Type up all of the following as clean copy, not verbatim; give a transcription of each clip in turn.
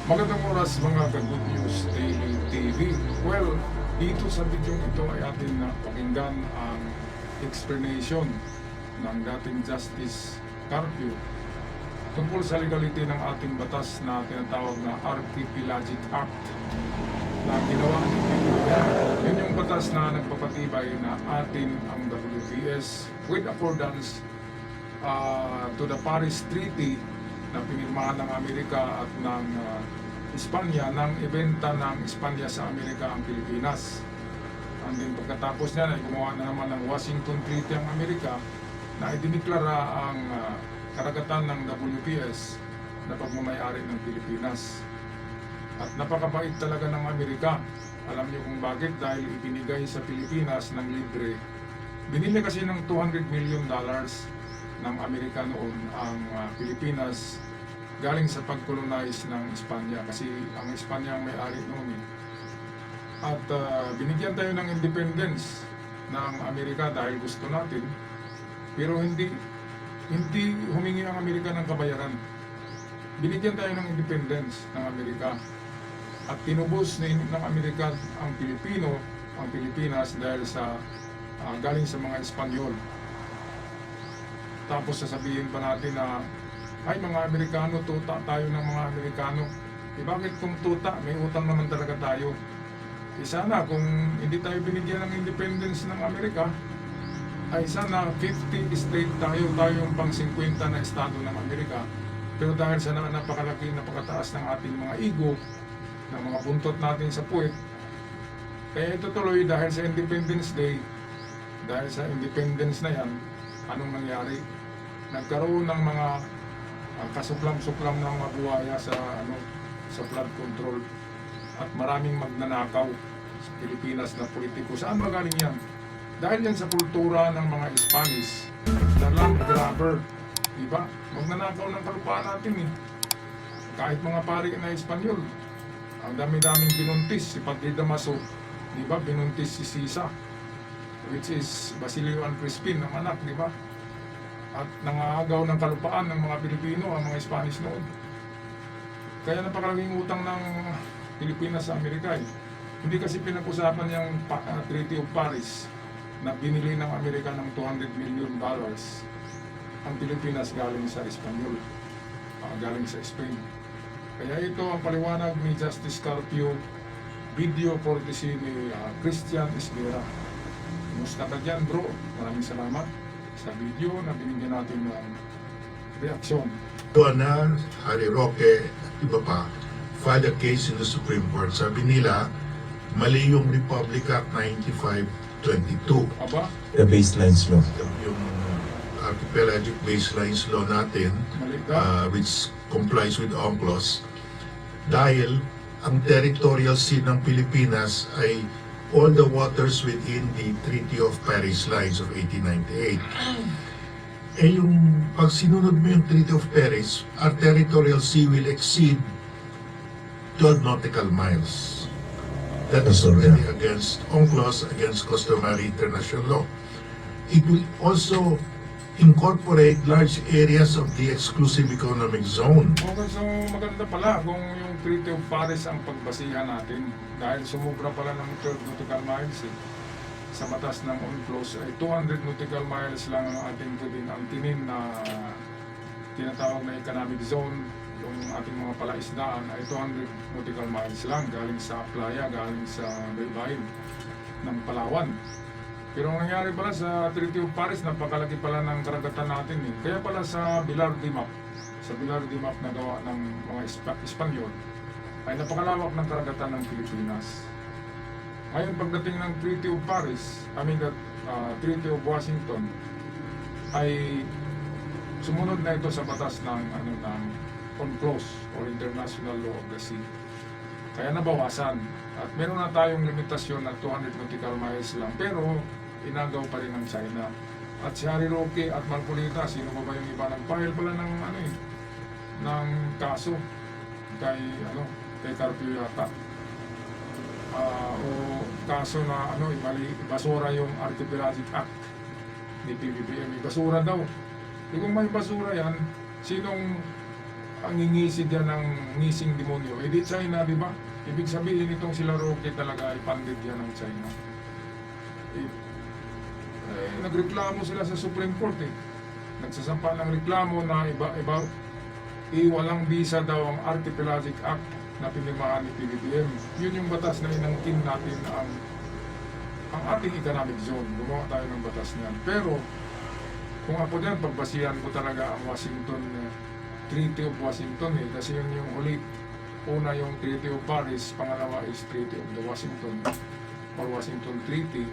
Magandang oras mga ka-Good News Daily TV. Well, dito sa video ito ay atin na pakinggan ang explanation ng dating Justice Carpio tungkol sa legality ng ating batas na tinatawag na Archipelagic Act na ginawa ng Pilipinas. Yun yung batas na nagpapatibay na atin ang WPS with accordance to the Paris Treaty na pinirmahan ng Amerika at ng Espanya nang ibenta ng Espanya sa Amerika ang Pilipinas. And then pagkatapos niya ay gumawa na naman ng Washington Treaty ang Amerika na idiniklara ang karagatan ng WPS na pagmamayari ng Pilipinas. At napakabait talaga ng Amerika. Alam niyo kung bakit? Dahil ibinigay sa Pilipinas ng libre. Binili kasi ng $200 million ng Amerika noon ang Pilipinas galing sa pag-colonize ng Espanya kasi ang Espanya ang may-ari noon At binigyan tayo ng independence ng Amerika dahil gusto natin, pero hindi humingi ang Amerika ng kabayaran. Binigyan tayo ng independence ng Amerika at tinubos ng Amerika ang Pilipinas dahil sa galing sa mga Espanyol. Tapos sasabihin pa natin na ay mga Amerikano, tuta tayo ng mga Amerikano. Bakit kung tuta, may utang naman talaga tayo. Sana kung hindi tayo binigyan ng independence ng Amerika, ay sana 50 state tayo yung pang 50 na estado ng Amerika. Pero dahil sa napakalaki, napakataas ng ating mga ego, ng mga buntot natin sa puwet, kaya ito tuloy dahil sa Independence Day, dahil sa independence na yan, anong nangyari? Nagkaroon ng mga kasuklam-suklam ng mga buhaya sa flood control at maraming magnanakaw sa Pilipinas na politiko. Saan ba galing yan? Dahil yan sa kultura ng mga Spanish na land grabber, diba? Magnanakaw ng kalupaan natin kahit mga pari na Espanyol, ang dami-daming binuntis. Si Padre Damaso, diba? Binuntis si Sisa, which is Basilio and Crispin, ang anak, diba? At nangaagaw ng kalupaan ng mga Pilipino, ang mga Spanish noon. Kaya napakalaking utang ng Pilipinas sa Amerika Hindi kasi pinag-usapan yung Treaty of Paris na binili ng Amerika ng $200 million ang Pilipinas galing sa Espanyol, galing sa Spain. Kaya ito ang paliwanag ni Justice Carpio, video courtesy ni Christian Esguera. Kumusta ka dyan, bro? Maraming salamat sa video na binigyan natin ng reaksyon. Doana, Harry Roque, iba pa, filed a case in the Supreme Court. Sabi nila, mali yung Republic Act 95-22. Aba? The baselines law. Yung archipelagic baselines law natin, which complies with UNCLOS, dahil ang territorial sea ng Pilipinas ay all the waters within the Treaty of Paris lines of 1898. Yung pag sinunod mo yung Treaty of Paris, our territorial sea will exceed 12 nautical miles. That is already against UNCLOS, against customary international law. It will also incorporate large areas of the exclusive economic zone. Okay, so maganda pala kung yung Treaty of Paris ang pagbasihan natin dahil sumubra pala ng 12 nautical miles sa batas ng UNCLOS ay 200 nautical miles lang ang ating pwedeng angkinin na tinatawag na economic zone. Yung ating mga palaisdaan ay 200 nautical miles lang galing sa playa, galing sa baybayin ng Palawan. Pero ang nangyari pala sa Treaty of Paris, napakalaki pala ng karagatan natin Kaya pala sa Bilar de Map na gawa ng mga Espanyol, ay napakalawak ng karagatan ng Pilipinas. Ngayon pagdating ng Treaty of Paris, Treaty of Washington, ay sumunod na ito sa batas ng UNCLOS or International Law of the Sea. Kaya nabawasan. At meron na tayong limitasyon na 200 nautical miles lang. Pero inagaw pa rin ng China. At si Harry Roque at Marcolita, sino ba yung iba? Nag-file pala ng ng kaso kay Carpio yata. O kaso na basura yung Archipelagic Act ni PBBM. Basura daw. Kung may basura yan, sinong ang ngingisid yan ng ngising demonyo. Eh di China, di ba? Ibig sabihin itong sila Roque talaga ay pandit yan ng China. Nagreklamo sila sa Supreme Court eh. Nagsasampa ng reklamo na walang bisa daw ang Archipelagic Act na pinirmahan ni PBBM. Yun yung batas na inangkin natin ang ating economic zone. Gumawa tayo ng batas niyan. Pero kung ako dyan, pagbasihan ko talaga ang Treaty of Washington eh. Kasi yun yung huli. Una yung Treaty of Paris, pangalawa is Treaty of the Washington or Washington Treaty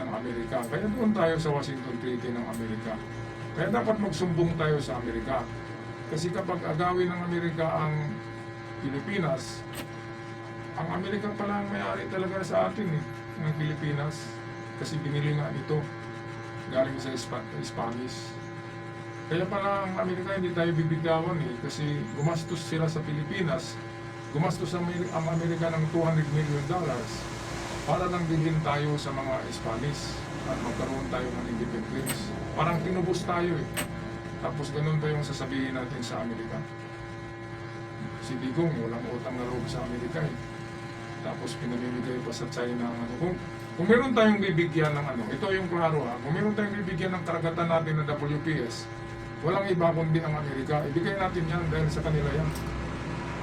ng Amerika. Kaya doon tayo sa Washington Treaty ng Amerika. Kaya dapat magsumbong tayo sa Amerika. Kasi kapag agawin ng Amerika ang Pilipinas, ang Amerika pala ang may-ari talaga sa atin eh, ng Pilipinas. Kasi binili nga ito galing sa Spanish. Kaya pala ang Amerika hindi tayo bibigawan eh, kasi gumastos sila sa Pilipinas. Gumastos ang Amerika ng $200 million para lang bilhin tayo sa mga Spanish at magkaroon tayo ng independence. Parang tinubos tayo eh. Tapos ganun pa yung sasabihin natin sa Amerika. Si Digong walang utang na loob sa Amerika eh. Tapos pinamimigay pa sa China ang ano. Kung meron tayong bibigyan ng ano, ito yung klaro ha, kung meron tayong bibigyan ng karagatan natin na WPS, walang iba kundi ang Amerika. Ibigay natin yan dahil sa kanila yan.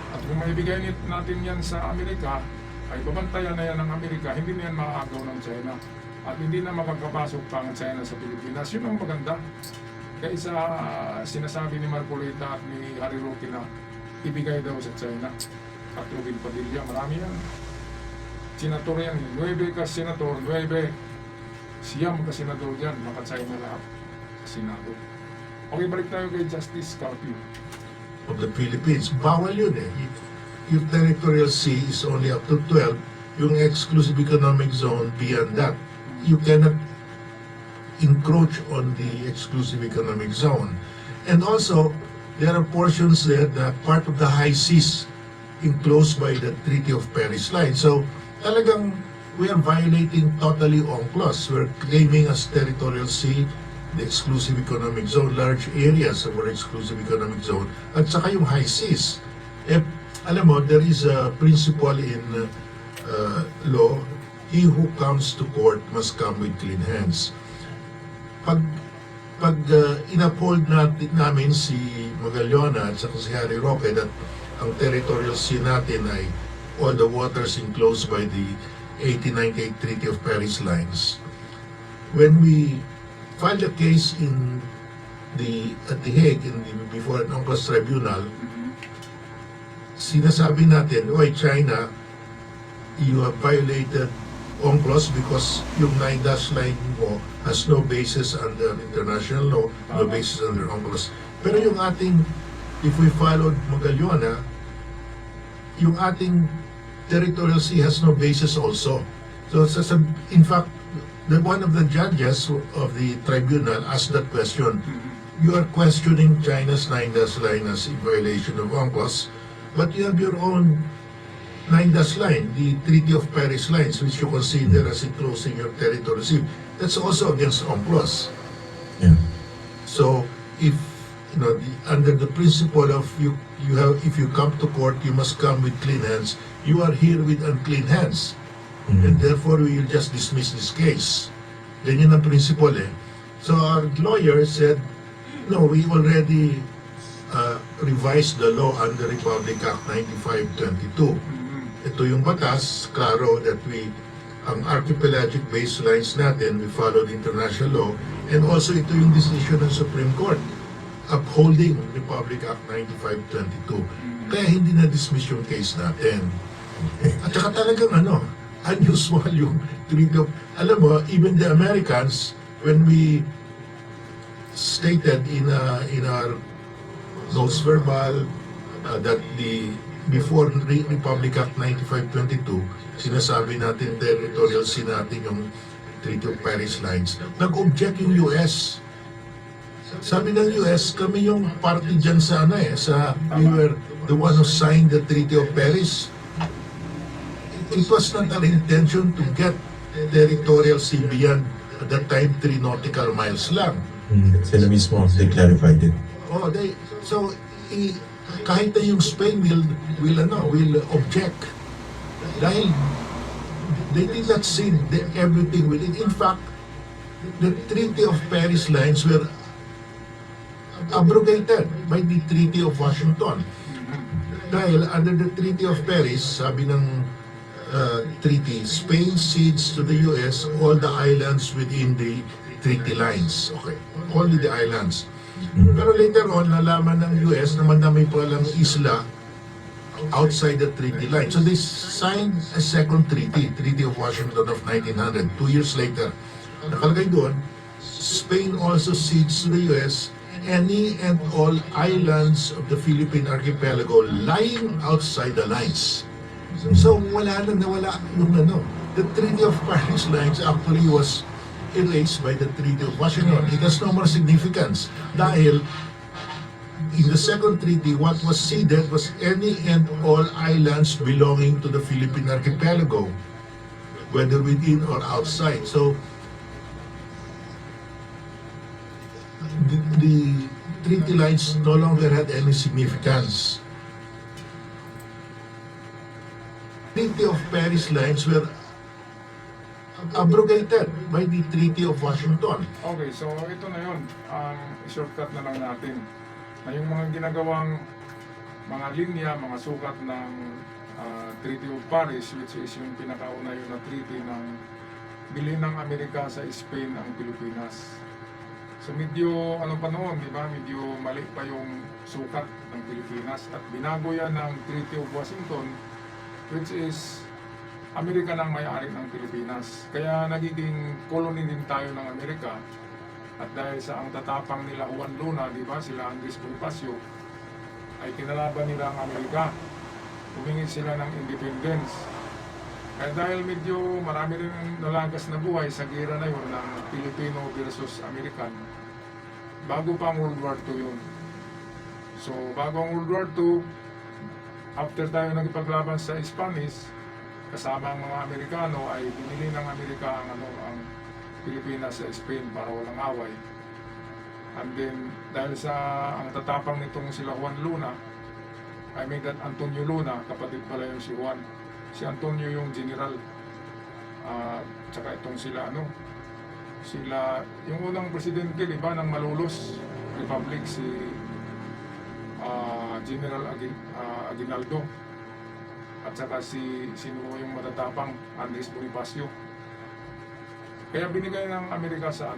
At kung maibigay natin yan sa Amerika, ay babantayan na yan ng Amerika, hindi na yan maaagaw ng China. At hindi na makakapasok pa ang China sa Pilipinas. Yun ang maganda. Kaysa sinasabi ni Marcolita at ni Harry Roque na ibigay daw sa China. At Robin Padilla, marami yan. Senator yan, 9 ka senator, 9 siyam ka senador dyan, maka-China lahat. Senado. Okay, balik tayo kay Justice Carpio. Of the Philippines, bawal yun eh. Yung territorial sea is only up to 12, yung exclusive economic zone beyond that. You cannot encroach on the exclusive economic zone. And also, there are portions there that part of the high seas enclosed by the Treaty of Paris line. So, talagang we are violating totally UNCLOS. We're claiming as territorial sea the exclusive economic zone, large areas of our exclusive economic zone, at saka yung high seas. Alam mo, there is a principle in law, he who comes to court must come with clean hands. Pag in-uphold namin si Magallona at saka si Harry Roque that ang territorial sea natin ay all the waters enclosed by the 1898 Treaty of Paris lines. When we filed a case at The Hague before an UNCLOS tribunal, sinasabi natin, oy China, you have violated UNCLOS because yung 9 dash line mo has no basis under international law, no basis under UNCLOS. Pero yung ating, if we followed Magallona, yung ating territorial sea has no basis also. So in fact, one of the judges of the tribunal asked that question. You are questioning China's 9 dash line as a violation of UNCLOS, but you have your own 9 dash line, the Treaty of Paris lines, which you consider as enclosing your territorial sea. That's also against UNCLOS. Yeah. So if under the principle of if you come to court, you must come with clean hands. You are here with unclean hands, and therefore we will just dismiss this case. Ganyan ang principle eh. So our lawyer said, no, we already revised the law under Republic Act 9522. Ito yung batas, klaro that ang archipelagic baselines natin, we follow the international law, and also ito yung decision ng Supreme Court upholding Republic Act 9522. Kaya hindi na-dismiss yung case natin. At saka talagang unusual yung treaty of, alam mo, even the Americans, when we stated in our notes verbal that before Republic Act 9522, sinasabi natin territorial sea natin yung Treaty of Paris lines. Nag-object yung US. Sabi ng US, kami yung party dyan sa we were the one who signed the Treaty of Paris. It was not our intention to get territorial sea beyond at that time 3 nautical miles lang. Sila mismo, they clarified it. Oh, kahit na yung Spain will object. Dahil they did not see everything with it. In fact, the Treaty of Paris lines were abrogated by the Treaty of Washington. Dahil under the Treaty of Paris, sabi ng treaty, Spain cedes to the US all the islands within the treaty lines. Okay, only the islands. Pero later on, nalaman ng US naman na may palang isla outside the treaty line. So they signed a second treaty, Treaty of Washington of 1900. 2 years later, nakalagay doon, Spain also cedes to the US any and all islands of the Philippine archipelago lying outside the lines. So wala na nawala yung the Treaty of Paris lines actually was erased by the Treaty of Washington. It has no more significance dahil in the second treaty, what was ceded was any and all islands belonging to the Philippine archipelago, whether within or outside. So the treaty lines no longer had any significance. Treaty of Paris lines were abrogated by the Treaty of Washington. Okay, so ito na yun. Shortcut na lang natin. Na yung mga ginagawang mga linya, mga sukat ng Treaty of Paris, which is yung pinakauna yun na treaty ng bilhin ng Amerika sa Spain ang Pilipinas. So medyo, anong panahon, di ba? Medyo mali pa yung sukat ng Pilipinas at binago yan ng Treaty of Washington, which is Amerika nang may-ari ng Pilipinas. Kaya nagiging colony din tayo ng Amerika. At dahil sa ang tatapang nila Juan Luna, di ba, sila Andres Bonifacio, ay kinalaban nila ang Amerika. Humingi sila ng independence. Kaya dahil medyo marami rin nalagas na buhay sa gera na yun ng Filipino versus American, bago pa ang World War II yun. So, bago ang World War II, after tayo nagipaglaban sa Spanish, kasama ang mga Amerikano, ay binili ng Amerika ang Pilipinas sa Spain para walang away. And then, dahil sa ang tatapang nitong sila Juan Luna, I mean that Antonio Luna, kapatid pala yung si Juan. Si Antonio yung general. Tsaka itong sila yung unang presidente, di ba, ng Malolos Republic, si General Aguinaldo. At saka sino yung matatapang Andres Bonifacio. Kaya binigay ng Amerika sa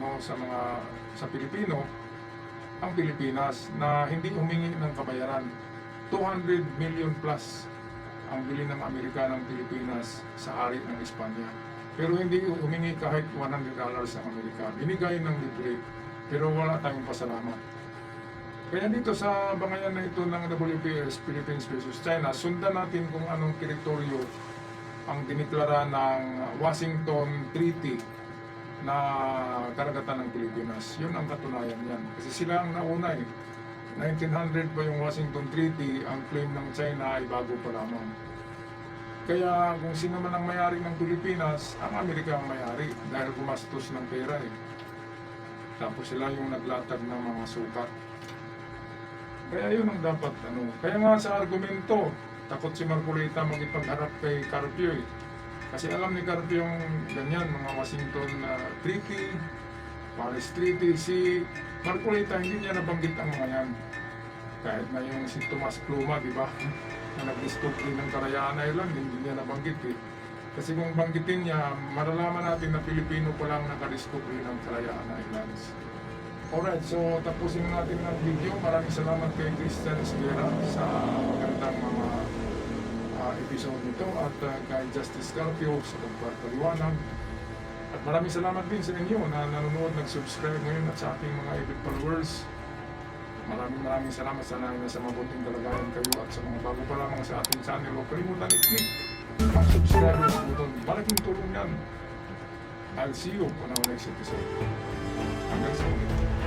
Pilipino ang Pilipinas na hindi humingi ng kabayaran. 200 million plus ang bili ng Amerika ng Pilipinas sa ari ng Espanya. Pero hindi humingi kahit $100 ang Amerika. Binigay ng libre, pero wala tayong pasalamat. Kaya dito sa bangayan na ito ng WPS, Philippines versus China, sundan natin kung anong teritoryo ang diniklara ng Washington Treaty na karagatan ng Pilipinas. Yun ang katunayan yan. Kasi sila ang nauna 1900 pa yung Washington Treaty, ang claim ng China ay bago pa lamang. Kaya kung sino man ang may-ari ng Pilipinas, ang Amerika ang may-ari dahil gumastos ng pera Tapos sila yung naglatag ng mga sukat. Kaya yun ang dapat Kaya nga sa argumento, takot si Marcolita magipagharap kay Carpio Kasi alam ni Carpio yung ganyan, mga Washington Treaty, Paris Treaty. Si Marcolita hindi niya nabanggit ang mga yan. Kahit na yung si Tomas Pluma, di ba? Na nag-discovery ng Kalayaan Island, hindi niya nabanggit Kasi kung banggitin niya, malalaman natin na Pilipino pa lang nakadiscovery ng Kalayaan Islands. Alright, so tapusin natin ang video. Maraming salamat kay Christian Esguera sa magandang mga episode nito at kay Justice Carpio sa pagpapaliwanag. At maraming salamat din sa inyo na nanonood, nag-subscribe ngayon at sa ating mga ibig followers. Maraming salamat. Sana ay nasa mabuting kalagayan kayo at sa mga bago pa lamang sa ating channel, huwag kalimutan i-click ang subscribe button. Malaking tulong yan. I'll see you on our next episode. Hanggang sa ulit.